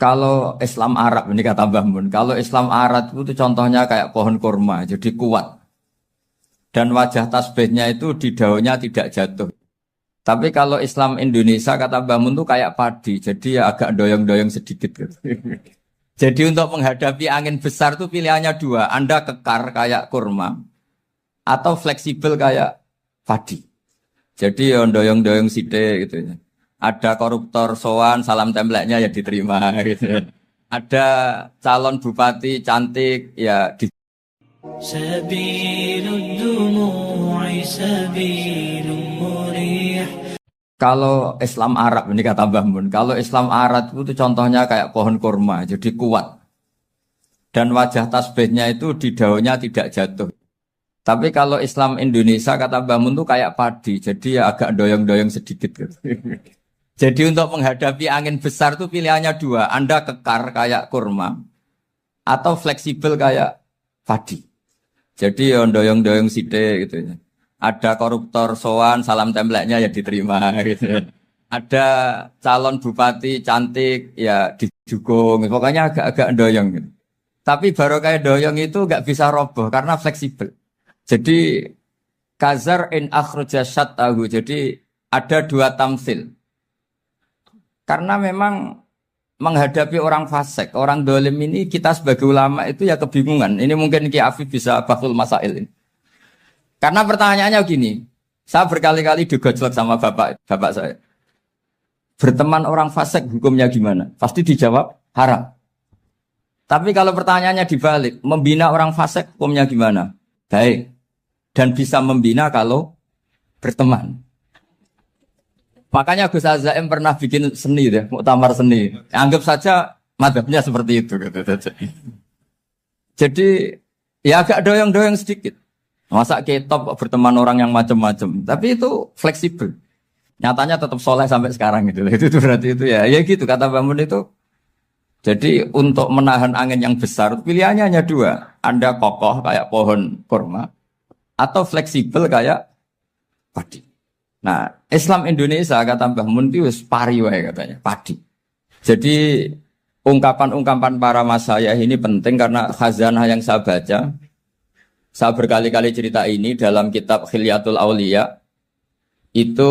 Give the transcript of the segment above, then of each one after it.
Kalau Islam Arab ini kata Mbah Mun, kalau Islam Arab itu contohnya kayak pohon kurma, jadi kuat. Dan wajah tasbihnya itu di daunnya tidak jatuh. Tapi kalau Islam Indonesia kata Mbah Mun itu kayak padi, jadi ya agak doyong-doyong sedikit gitu. Jadi untuk menghadapi angin besar itu pilihannya dua, Anda kekar kayak kurma atau fleksibel kayak padi. Jadi ya doyong-doyong sithik gitu ya. Ada koruptor sowan, salam templeknya ya diterima gitu. Ada calon bupati cantik ya di سبيل الدموع سبيل مريح. Kalau Islam Arab ini kata Mbah Mun, kalau Islam Arab itu contohnya kayak pohon kurma, jadi kuat. Dan wajah tasbihnya itu di daunnya tidak jatuh. Tapi kalau Islam Indonesia kata Mbah Mun itu kayak padi, jadi ya agak doyong-doyong sedikit gitu. Jadi untuk menghadapi angin besar itu pilihannya dua, Anda kekar kayak kurma atau fleksibel kayak padi. Jadi ya doyong-doyong sithik gitu ya. Ada koruptor sowan, salam templeknya ya diterima gitu. Ada calon bupati cantik ya didukung. Pokoknya agak-agak doyong gitu. Tapi baru kayak doyong itu nggak bisa roboh karena fleksibel. Jadi kazar in akhraja syatahu. Jadi ada dua tamsil. Karena memang menghadapi orang fasik, orang dolim ini kita sebagai ulama itu ya kebingungan. Ini mungkin Ki Afif bisa bahul masail ini. Karena pertanyaannya gini, saya berkali-kali digojlok sama bapak saya. Berteman orang fasik hukumnya gimana? Pasti dijawab haram. Tapi kalau pertanyaannya dibalik, membina orang fasik hukumnya gimana? Baik. Dan bisa membina kalau berteman. Makanya Gus Azaim pernah bikin seni deh, muktamar seni. Anggap saja madhabnya seperti itu. Jadi ya agak doyong-doyong sedikit. Masa ketop berteman orang yang macam-macam. Tapi itu fleksibel. Nyatanya tetap soleh sampai sekarang gitu. Itu berarti itu ya gitu kata Mbah Mun itu. Jadi untuk menahan angin yang besar pilihannya hanya dua. Anda kokoh kayak pohon kurma atau fleksibel kayak padi. Nah, Islam Indonesia kata Mbah Mun itu pari wae katanya, padi. Jadi ungkapan-ungkapan para masyayikh ini penting karena khazanah yang saya baca. Saya berkali-kali cerita ini dalam kitab Khilyatul Auliya. Itu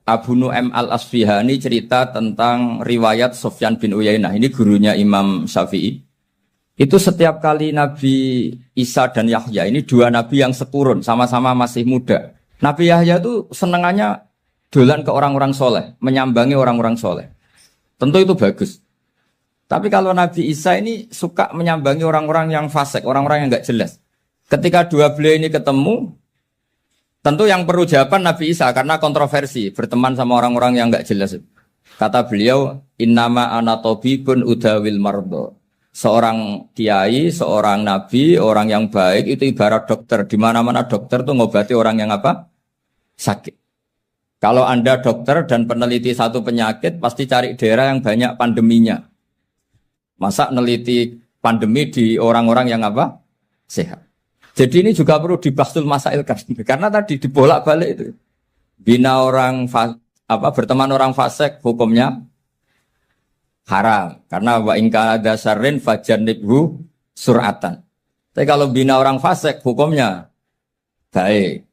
Abu Nu'aim al-Asfihani cerita tentang riwayat Sufyan bin Uyainah. Ini gurunya Imam Syafi'i. Itu setiap kali Nabi Isa dan Yahya, ini dua nabi yang sekurun, sama-sama masih muda. Nabi Yahya itu senengannya dolan ke orang-orang soleh, menyambangi orang-orang soleh. Tentu itu bagus. Tapi kalau Nabi Isa ini suka menyambangi orang-orang yang fasik, orang-orang yang nggak jelas. Ketika dua beliau ini ketemu, tentu yang perlu jawaban Nabi Isa karena kontroversi berteman sama orang-orang yang nggak jelas. Kata beliau, innama ana tabibun udawil mardo. Seorang kiai, seorang nabi, orang yang baik itu ibarat dokter. Di mana-mana dokter tuh ngobati orang yang apa? Sakit. Kalau Anda dokter dan peneliti satu penyakit, pasti cari daerah yang banyak pandeminya. Masa neliti pandemi di orang-orang yang apa? Sehat. Jadi ini juga perlu dibahsul masailkan karena tadi dibolak-balik itu. Bina orang berteman orang fasik hukumnya haram karena wa in kana dasarrin fajanibhu sur'atan. Tapi kalau bina orang fasik hukumnya baik.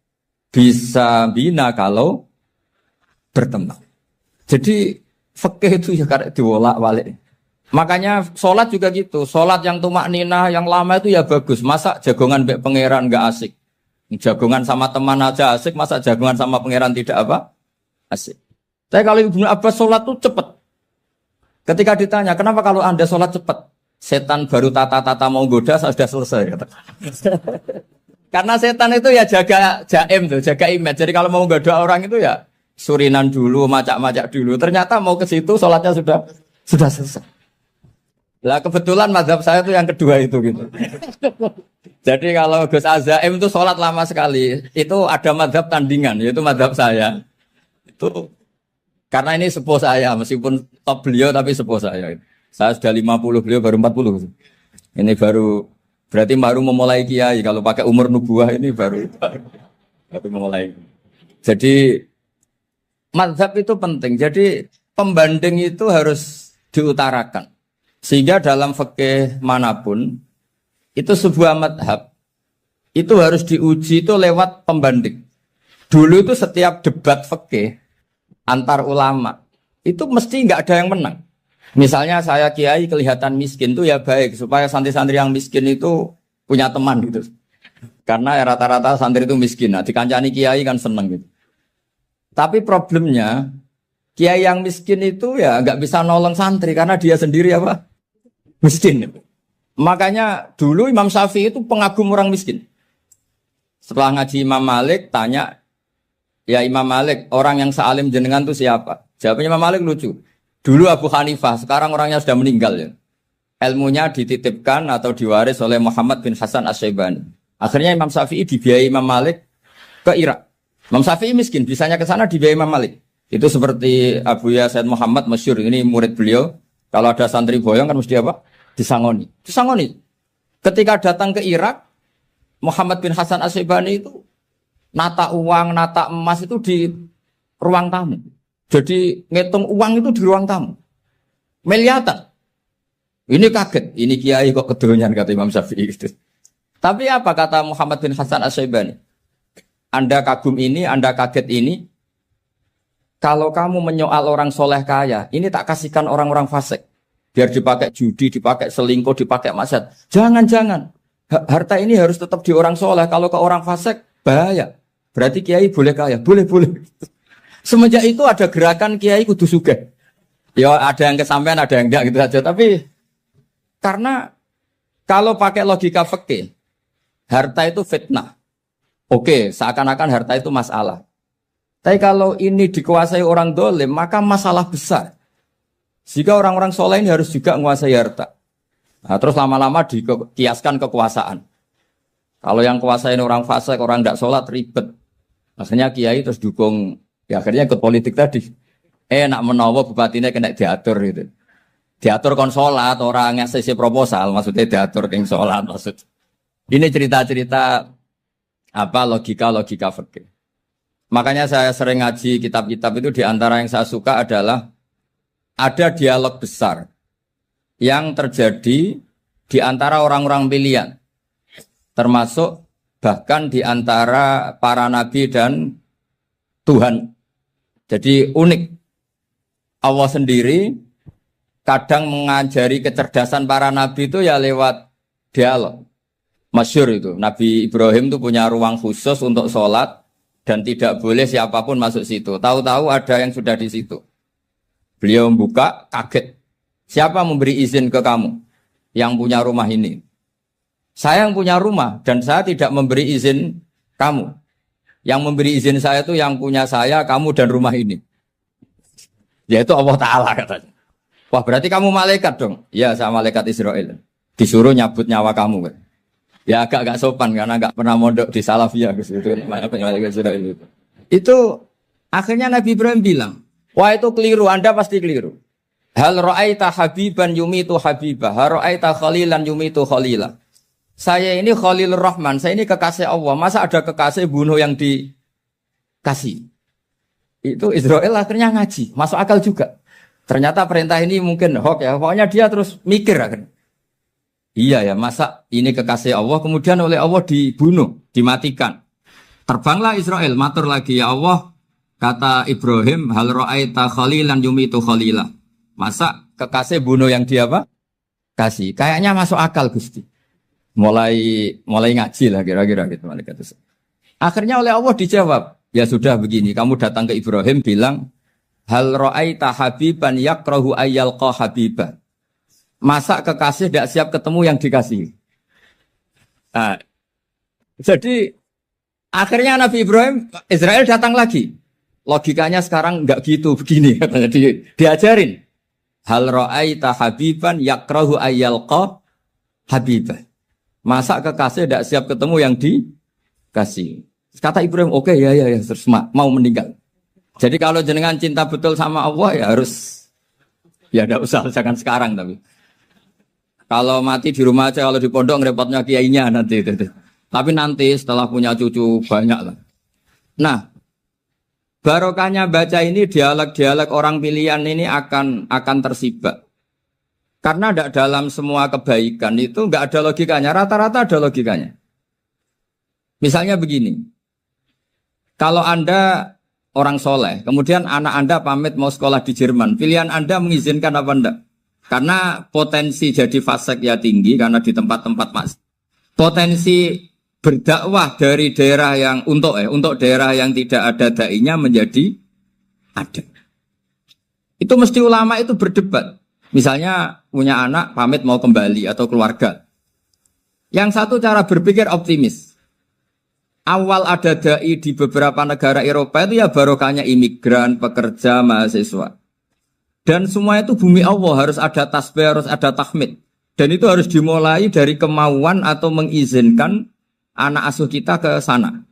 Bisa bina kalau berteman. Jadi fikih itu ya karena dibolak-balik. Makanya sholat juga gitu. Sholat yang tumak ninah, yang lama itu ya bagus. Masa jagongan mbek pangeran nggak asik. Jagongan sama teman aja asik. Masa jagongan sama pangeran tidak apa? Asik. Tapi kalau Ibnu Abbas sholat tuh cepat. Ketika ditanya, kenapa kalau Anda sholat cepat? Setan baru tata-tata mau goda, sudah selesai. Karena setan itu ya jaga jaim tuh, jaga image. Jadi kalau mau goda orang itu ya surinan dulu, macak-macak dulu. Ternyata mau ke situ sholatnya sudah selesai. Lah kebetulan mazhab saya itu yang kedua itu gitu. Jadi kalau Gus Azaim itu sholat lama sekali, itu ada mazhab tandingan, yaitu mazhab saya. Itu karena ini sepuh saya, meskipun top beliau tapi sepuh saya. Saya sudah 50, beliau baru 40. Ini berarti baru memulai kiai. Kalau pakai umur nubuah ini baru memulai. Jadi mazhab itu penting. Jadi pembanding itu harus diutarakan. Sehingga dalam fikih manapun itu sebuah madhab itu harus diuji itu lewat pembanding. Dulu itu setiap debat fikih antar ulama itu mesti nggak ada yang menang. Misalnya saya kiai kelihatan miskin tuh ya baik supaya santri-santri yang miskin itu punya teman gitu. Karena ya rata-rata santri itu miskin. Nah, dikancani kiai kan seneng gitu. Tapi problemnya kiai yang miskin itu ya nggak bisa nolong santri karena dia sendiri apa? Miskin. Makanya dulu Imam Syafi'i itu pengagum orang miskin. Setelah ngaji Imam Malik tanya, ya Imam Malik, orang yang sealim jenengan itu siapa? Jawabnya Imam Malik lucu. Dulu Abu Hanifah, sekarang orangnya sudah meninggal ya. Ilmunya dititipkan atau diwaris oleh Muhammad bin Hasan Asy-Syaibani. Akhirnya Imam Syafi'i dibiayai Imam Malik ke Irak. Imam Syafi'i miskin, bisanya ke sana dibiayai Imam Malik. Itu seperti Abu Said Muhammad masyhur, ini murid beliau. Kalau ada santri boyong kan mesti apa? Disangoni. Disangoni. Ketika datang ke Irak, Muhammad bin Hasan Asy-Syaibani itu nata uang, nata emas itu di ruang tamu. Jadi ngitung uang itu di ruang tamu. Miliatan. Ini kaget. Ini kiai kok kedonyan kata Imam Syafi'i itu. Tapi apa kata Muhammad bin Hasan Asy-Syaibani? Anda kagum ini, Anda kaget ini. Kalau kamu menyoal orang soleh kaya, ini tak kasihkan orang-orang fasik. Biar dipakai judi, dipakai selingkuh, dipakai maksiat. Jangan-jangan. Harta ini harus tetap di orang soleh. Kalau ke orang fasik, bahaya. Berarti kiai boleh kaya. Boleh-boleh. Semenjak itu ada gerakan kiai kudu sugih. Ya ada yang kesampaian, ada yang enggak gitu saja. Tapi karena kalau pakai logika fikih, harta itu fitnah. Oke, seakan-akan harta itu masalah. Tapi kalau ini dikuasai orang dolim, maka masalah besar. Jika orang-orang soleh ini harus juga menguasai harta. Nah, terus lama-lama dikiaskan kekuasaan. Kalau yang kuasain orang fasik, orang tidak sholat, ribet. Akhirnya kiai terus dukung. Ya akhirnya ikut politik tadi. Nak menawa bupatinya kena diatur gitu. Diatur kon sholat, orang ngasih proposal, maksudnya diatur keng sholat maksud. Ini cerita-cerita apa logika-logika fikih. Makanya saya sering ngaji kitab-kitab itu di antara yang saya suka adalah ada dialog besar yang terjadi di antara orang-orang pilihan. Termasuk bahkan di antara para nabi dan Tuhan. Jadi unik. Allah sendiri kadang mengajari kecerdasan para nabi itu ya lewat dialog. Masyhur itu. Nabi Ibrahim itu punya ruang khusus untuk sholat dan tidak boleh siapapun masuk situ. Tahu-tahu ada yang sudah di situ. Beliau membuka, kaget. Siapa memberi izin ke kamu yang punya rumah ini? Saya yang punya rumah dan saya tidak memberi izin kamu. Yang memberi izin saya itu yang punya saya, kamu dan rumah ini. Yaitu Allah Ta'ala katanya. Wah berarti kamu malaikat dong. Ya saya malaikat Israel. Disuruh nyabut nyawa kamu. Ya agak sopan karena agak pernah mondok di Salafiyah. Malaikat Israel itu. Itu akhirnya Nabi Ibrahim bilang, wah itu keliru, Anda pasti keliru. Hal ra'aita habiban yumitu habibah, hal ra'aita khalilan yumitu khalilah. Saya ini Khalilur Rahman, saya ini kekasih Allah. Masa ada kekasih bunuh yang dikasih? Itu Israel akhirnya ngaji, masuk akal juga. Ternyata perintah ini mungkin hoax ya. Pokoknya dia terus mikir akhirnya. Iya ya, masa ini kekasih Allah kemudian oleh Allah dibunuh, dimatikan. Terbanglah Israel, matur lagi ya Allah, kata Ibrahim, hal ra'aita khalilan yumitu khalilah. Masa kekasih bunuh yang dia apa? Kasih. Kayaknya masuk akal Gusti. Mulai ngaji lah kira-kira gitu malaikat itu. Akhirnya oleh Allah dijawab, ya sudah begini, kamu datang ke Ibrahim bilang, hal ra'aita habiban yakrahu ayyalqa habibah. Masa kekasih tidak siap ketemu yang dikasih. Nah, jadi akhirnya Nabi Ibrahim, Israel datang lagi. Logikanya sekarang enggak gitu, begini katanya diajarin. Hal ra'aita habiban yakrahu ayyalqa habibah. Masa kekasih tidak siap ketemu yang dikasih. Kata Ibrahim, oke, ya, terus mau meninggal. Jadi kalau jenengan cinta betul sama Allah ya harus, ya tidak usah, jangan sekarang tapi. Kalau mati di rumah aja, kalau di pondok ngerepotnya kiainya nanti. Tapi nanti setelah punya cucu banyak lah. Nah, barokahnya baca ini dialog-dialog orang pilihan ini akan tersibak. Karena tidak dalam semua kebaikan itu nggak ada logikanya, rata-rata ada logikanya. Misalnya begini, kalau Anda orang soleh, kemudian anak Anda pamit mau sekolah di Jerman, pilihan Anda mengizinkan apa enggak? Karena potensi jadi fasik ya tinggi, karena di tempat-tempat mas. Potensi berdakwah dari daerah yang untuk daerah yang tidak ada dai-nya menjadi ada. Itu mesti ulama itu berdebat. Misalnya punya anak pamit mau kembali atau keluarga. Yang satu cara berpikir optimis. Awal ada dai di beberapa negara Eropa itu ya barokahnya imigran, pekerja, mahasiswa. Dan semua itu bumi Allah, harus ada tasbih, harus ada tahmid. Dan itu harus dimulai dari kemauan atau mengizinkan anak asuh kita ke sana.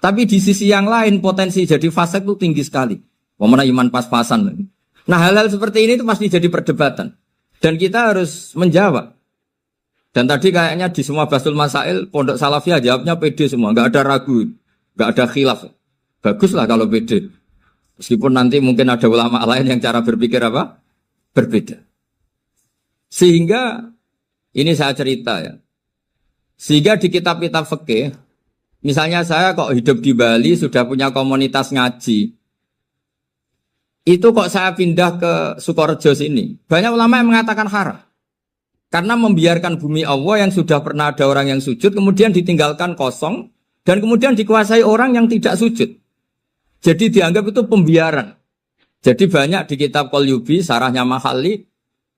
Tapi di sisi yang lain potensi jadi fasik itu tinggi sekali. Mana iman pas-pasan. Nah hal-hal seperti ini itu pasti jadi perdebatan. Dan kita harus menjawab. Dan tadi kayaknya di semua Basul Masail, Pondok Salafiyah jawabnya pede semua. Nggak ada ragu, nggak ada khilaf. Baguslah kalau pede. Meskipun nanti mungkin ada ulama lain yang cara berpikir apa? Berbeda. Sehingga, ini saya cerita ya. Sehingga di kitab-kitab fikih, misalnya saya kok hidup di Bali, sudah punya komunitas ngaji. Itu kok saya pindah ke Sukorejo sini. Banyak ulama yang mengatakan haram. Karena membiarkan bumi Allah yang sudah pernah ada orang yang sujud, kemudian ditinggalkan kosong, dan kemudian dikuasai orang yang tidak sujud. Jadi dianggap itu pembiaran. Jadi banyak di kitab Qalyubi, sarahnya Mahalli,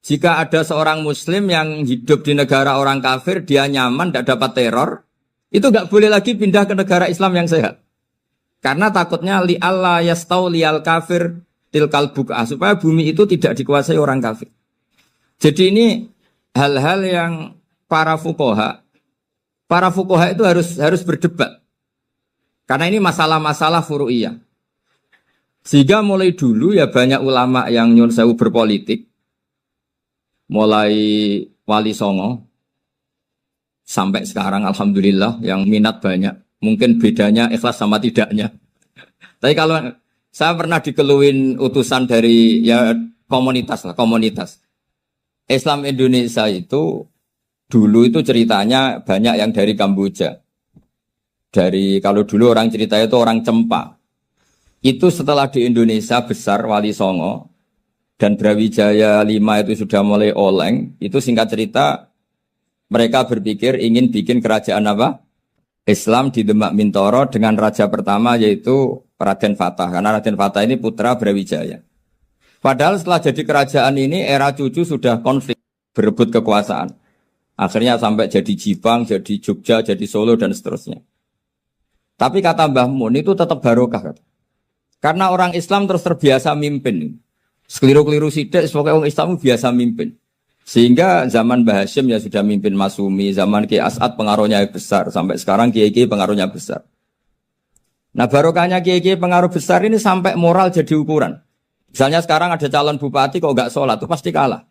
jika ada seorang muslim yang hidup di negara orang kafir, dia nyaman, tidak dapat teror, itu nggak boleh lagi pindah ke negara Islam yang sehat. Karena takutnya li'alla yastau li'al kafir tilkal buk'ah, supaya bumi itu tidak dikuasai orang kafir. Jadi ini hal-hal yang para fuqaha itu harus berdebat. Karena ini masalah-masalah furu'iyah. Sehingga mulai dulu ya banyak ulama yang nyun sewu berpolitik. Mulai Wali Songo sampai sekarang alhamdulillah yang minat banyak. Mungkin bedanya ikhlas sama tidaknya. Tapi kalau saya pernah dikeluhin utusan dari ya komunitas. Islam Indonesia itu dulu itu ceritanya banyak yang dari Kamboja. Kalau dulu orang cerita itu orang Cempa. Itu setelah di Indonesia besar Wali Songo dan Brawijaya 5 itu sudah mulai oleng, itu singkat cerita mereka berpikir ingin bikin kerajaan apa? Islam di Demak Mintoro dengan raja pertama yaitu Raden Fatah. Karena Raden Fatah ini putra Brawijaya. Padahal setelah jadi kerajaan ini era cucu sudah konflik, berebut kekuasaan. Akhirnya sampai jadi Jipang, jadi Jogja, jadi Solo dan seterusnya. Tapi kata Mbah Mun itu tetap barokah. Karena orang Islam terus terbiasa mimpin. Sekeliru-keliru sidik, pokoknya orang Islam biasa mimpin. Sehingga zaman Mbah Hashim ya sudah mimpin Masumi, zaman Ki As'ad pengaruhnya besar, sampai sekarang Kiai pengaruhnya besar. Nah barokahnya Kiai pengaruh besar ini sampai moral jadi ukuran. Misalnya sekarang ada calon bupati kok nggak sholat, itu pasti kalah.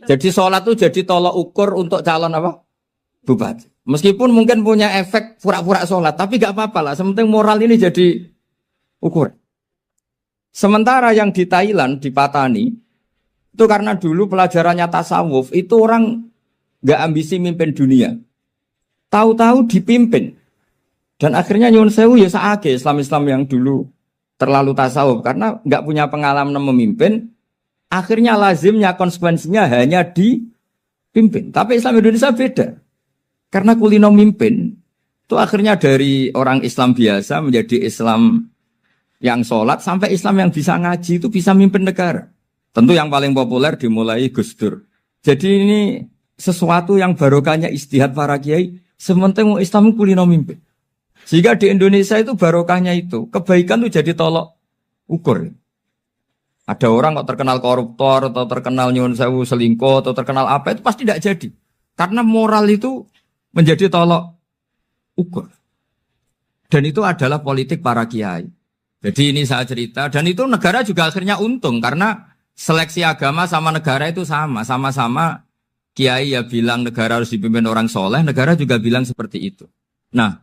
Jadi sholat itu jadi tolok ukur untuk calon apa? Bupati. Meskipun mungkin punya efek pura-pura sholat, tapi nggak apa-apa lah. Sementing moral ini jadi ukur. Sementara yang di Thailand, di Patani, itu karena dulu pelajarannya tasawuf, itu orang nggak ambisi mimpin dunia. Tahu-tahu dipimpin. Dan akhirnya nyuwun sewu ya saake Islam-Islam yang dulu terlalu tasawuf. Karena nggak punya pengalaman memimpin, akhirnya lazimnya konsekuensinya hanya dipimpin. Tapi Islam Indonesia beda. Karena kulino mimpin, itu akhirnya dari orang Islam biasa menjadi Islam yang sholat, sampai Islam yang bisa ngaji itu bisa mimpin negara. Tentu yang paling populer dimulai Gus Dur. Jadi ini sesuatu yang barokahnya ijtihad para kiai, sementing Islam kulino mimpin. Sehingga di Indonesia itu barokahnya itu, kebaikan itu jadi tolok ukur. Ada orang kok terkenal koruptor, atau terkenal nyuwun sewu selingkuh, atau terkenal apa, itu pasti tidak jadi. Karena moral itu menjadi tolok ukur. Dan itu adalah politik para kiai. Jadi ini saya cerita, dan itu negara juga akhirnya untung, karena seleksi agama sama negara itu sama-sama kiai ya bilang negara harus dipimpin orang soleh, negara juga bilang seperti itu. Nah,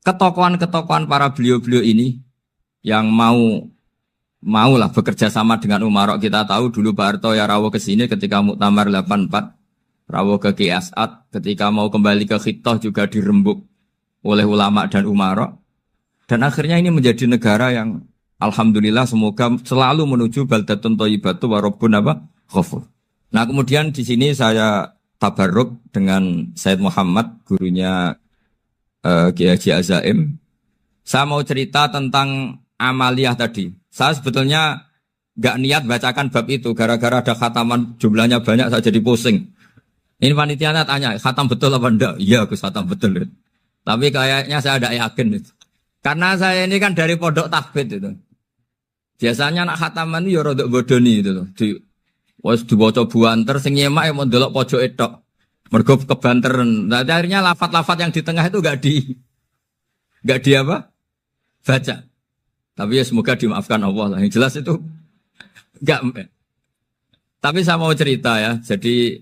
ketokohan-ketokohan para beliau-beliau ini yang mau maulah bekerja sama dengan Umarok. Kita tahu dulu Pak Harto ya rawuh ke sini ketika Muktamar 84, rawuh ke Ki As'ad, ketika mau kembali ke Khittah juga dirembuk oleh ulama dan Umarok. Dan akhirnya ini menjadi negara yang alhamdulillah semoga selalu menuju baldatun thayyibatu wa rabbun ghafur. Nah, kemudian di sini saya tabarruk dengan Said Muhammad, gurunya Kiai Haji Azaim. Saya mau cerita tentang amaliyah tadi. Saya sebetulnya nggak niat bacakan bab itu, gara-gara ada khataman jumlahnya banyak saya jadi pusing. Ini panitianya tanya, khatam betul apa enggak? Iya, aku khatam betul. Tapi kayaknya saya tidak yakin itu. Karena saya ini kan dari pondok tahfidz itu. Biasanya anak khataman itu ya rodok bodoni itu loh. Wes dibaca buanter sing nyemak ya mau ndelok pojok tok. Mergo kebanteran. Nah, akhirnya lafat-lafat yang di tengah itu enggak di apa? Baca. Tapi ya semoga dimaafkan Allah lah. Yang jelas itu enggak. Tapi saya mau cerita ya. Jadi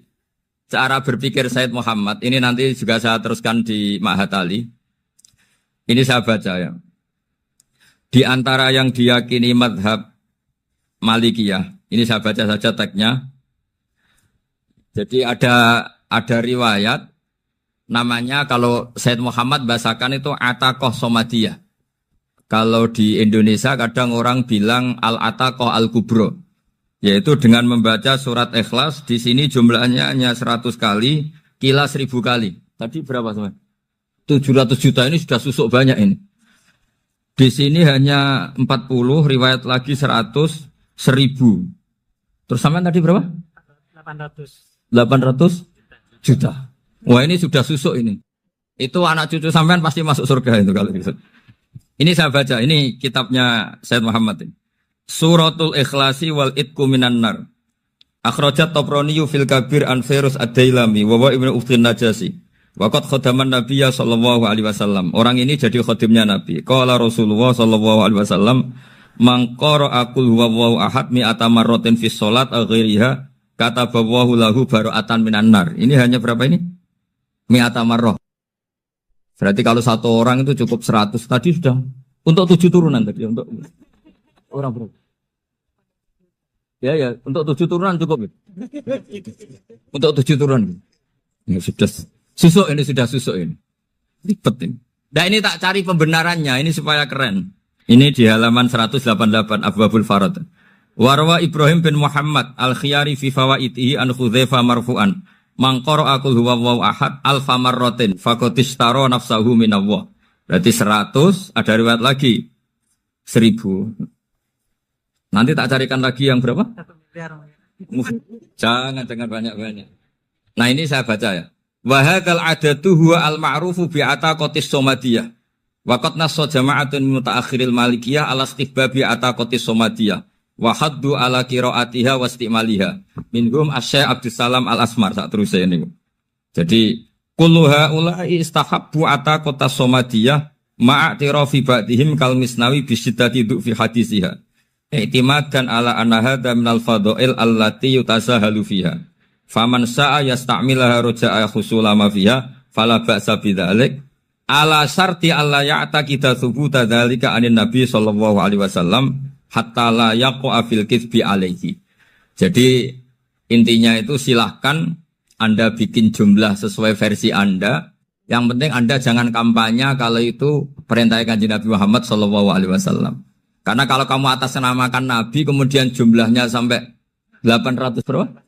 cara berpikir Said Muhammad ini nanti juga saya teruskan di Ma'had Ali. Ini saya baca ya. Di antara yang diyakini madhab Malikiyah, ini saya baca saja teksnya. Jadi ada riwayat namanya kalau Said Muhammad bahasakan itu Ataqah Somadiyah. Kalau di Indonesia kadang orang bilang Al-Ataqah Al-Kubro, yaitu dengan membaca surat Ikhlas. Di sini jumlahnya hanya 100 kali, kila 1000 kali. Tadi berapa teman? 700 juta, ini sudah susuk banyak ini. Di sini hanya 40, riwayat lagi 100, 1000. Terus sampai tadi berapa? 800 juta. Wah, ini sudah susuk ini. Itu anak cucu sampean pasti masuk surga itu kalau gitu. Ini saya baca, ini kitabnya Said Muhammad ini. Suratul Ikhlasi wal Itqu minan nar. Akhrajat Tabrani fil Kabir an Firuz ad-Dailami wa wa Ibnu Uftin Najasi. Waqat khadaman Nabiyya sallallahu alaihi wasallam. Orang ini jadi khadimnya Nabi. Qala Rasulullah sallallahu alaihi wasallam, "Man qara'a qul huwallahu ahad mi'ata marratin fis shalat aw ghairiha, kataballahu lahu bara'atan minan nar." Ini hanya berapa ini? Mi'ata marrah. Berarti kalau satu orang itu cukup 100. Tadi sudah untuk 7 turunan tadi untuk orang berapa? Ya, untuk 7 turunan cukup. Untuk 7 turunan. Ya sudah. Susuk ini sudah susuk ini. Ribet ini. Nah, ini tak cari pembenarannya, ini supaya keren. Ini di halaman 188 Abwabul Farad. Warwa Ibrahim bin Muhammad al-Khiyari fi fawaitihi an Khudzaifa marfu'an. Man qara'a qul huwallahu ahad alfa marratin faqad ishtara nafsahu minallah. Berarti 100, ada riwayat lagi 1000. Nanti tak carikan lagi yang berapa? 1 miliar. Jangan banyak-banyak. Nah, ini saya baca ya. Wa hadzal adatu huwa al-ma'rufu bi ataqatis somadiyah. Wa qad nassa jama'atun min mutaakhiril malikiyah ala istihbabi ataqatis somadiyah. Wa haddu ala qiraatiha wa istimaliha. Minhum Asy-Syaikh Abdus Salam Al-Asmar sak terusé niku. Jadi kullu haula'i istahabbu ataqatas somadiyah ma'atirafi ba'dihim kal misnawi bi syiddati fi hadisiha. I'timadan ala anna hadza minal fadha'il allati yutasahalu fiha. Faman sa'a yasta'milaha roja'a khusula ma fiha fala ba'sa bidzalik ala syarti alla ya'taqida thubuta dzalika anin nabi sallallahu alaihi wasallam hatta la yaqa fil kitsbi alaihi. Jadi intinya itu silahkan Anda bikin jumlah sesuai versi Anda. Yang penting Anda jangan kampanye kalau itu perintah Kanjeng Nabi Muhammad sallallahu alaihi wasallam. Karena kalau kamu atasnamakan Nabi kemudian jumlahnya sampai 800 berapa?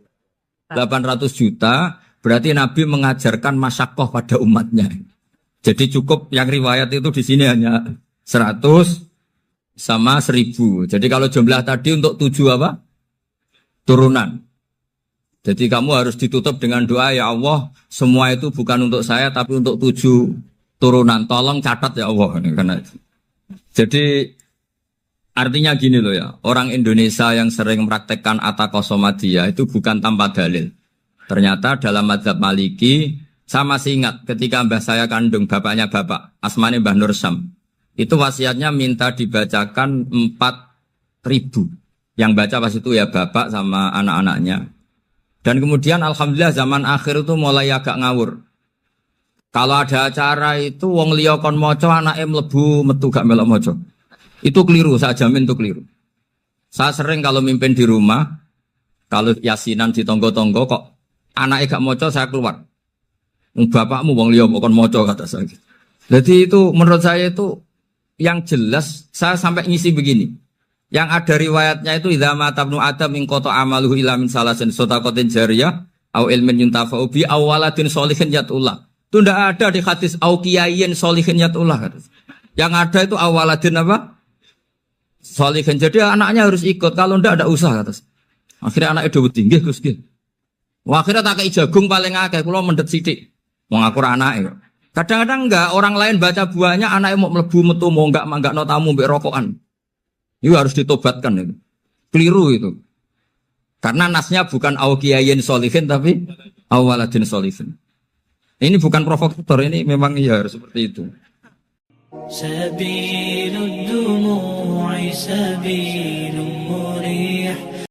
800 juta, berarti Nabi mengajarkan masyakoh pada umatnya. Jadi cukup yang riwayat itu di sini hanya 100 sama 1000. Jadi kalau jumlah tadi untuk 7 apa? Turunan. Jadi kamu harus ditutup dengan doa, ya Allah, semua itu bukan untuk saya tapi untuk 7 turunan. Tolong catat ya Allah. Karena jadi artinya gini loh ya, orang Indonesia yang sering mempraktekkan ataqah somadiyah itu bukan tanpa dalil. Ternyata dalam mazhab Maliki, saya masih ingat ketika mbah saya kandung, bapaknya bapak, asmane Mbah Nur Syam, itu wasiatnya minta dibacakan 4.000. Yang baca pas itu ya bapak sama anak-anaknya. Dan kemudian alhamdulillah zaman akhir itu mulai agak ngawur. Kalau ada acara itu wong liya kon maca anake mlebu metu gak melok maca. Itu keliru, saya jamin itu keliru. Saya sering kalau mimpin di rumah, kalau yasinan di tonggo-tonggo kok anaknya gak moco saya keluar. Bapakmu wong liya kok moco kata saya. Jadi itu menurut saya itu yang jelas saya sampai ngisi begini. Yang ada riwayatnya itu idza mata ibnu adam min qata amaluhu illa min salasin sadaqatin jariyah au ilmin yuntafa'u bi aw waladin sholihin yatullah. Itu tidak ada di hadis au kiyayin sholihin yatullah. Yang ada itu awaladin apa? Sholihin. Jadi anaknya harus ikut. Kalau tidak ada usah kata. Akhirnya anaknya udah tinggi Gus nggih. Wah, akhirnya tak kei jagung paling akeh kula mendet sithik. Wong aku anake. Kadang-kadang enggak orang lain baca buahnya anaknya mau mlebu metu mau enggak manggakno tamu mbek rokokan. Itu harus ditobatkan itu. Keliru itu. Karena nasnya bukan awkiyayin sholihin tapi awaladin sholihin. Ini bukan provokator, ini memang ya harus seperti itu. سبيل الدموع سبيل مريح